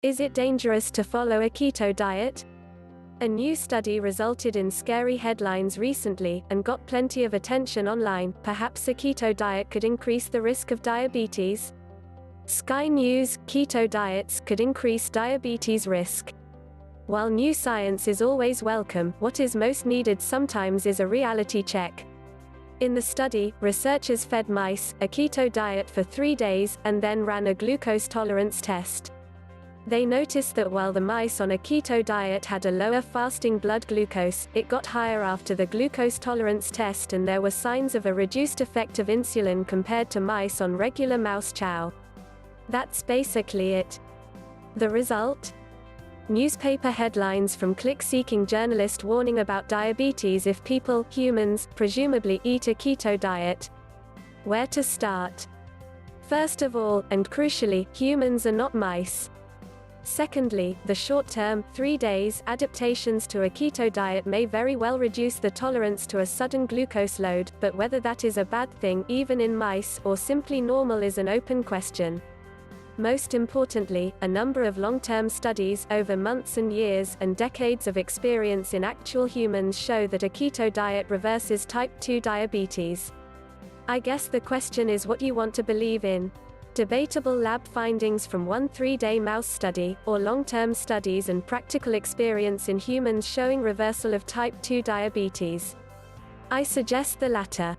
Is it dangerous to follow a keto diet? A new study resulted in scary headlines recently, and got plenty of attention online. Perhaps a keto diet could increase the risk of diabetes? Sky News: keto diets could increase diabetes risk. While new science is always welcome, what is most needed sometimes is a reality check. In the study, researchers fed mice a keto diet for 3 days, and then ran a glucose tolerance test. They noticed that while the mice on a keto diet had a lower fasting blood glucose, it got higher after the glucose tolerance test, and there were signs of a reduced effect of insulin compared to mice on regular mouse chow. That's basically it. The result? Newspaper headlines from click-seeking journalist warning about diabetes if people, humans, presumably eat a keto diet. Where to start? First of all, and crucially, humans are not mice. Secondly, the short-term, 3 days, adaptations to a keto diet may very well reduce the tolerance to a sudden glucose load, but whether that is a bad thing, even in mice, or simply normal is an open question. Most importantly, a number of long-term studies, over months and years, and decades of experience in actual humans show that a keto diet reverses type 2 diabetes. I guess the question is what you want to believe in. Debatable lab findings from one 3-day mouse study, or long-term studies and practical experience in humans showing reversal of type 2 diabetes. I suggest the latter.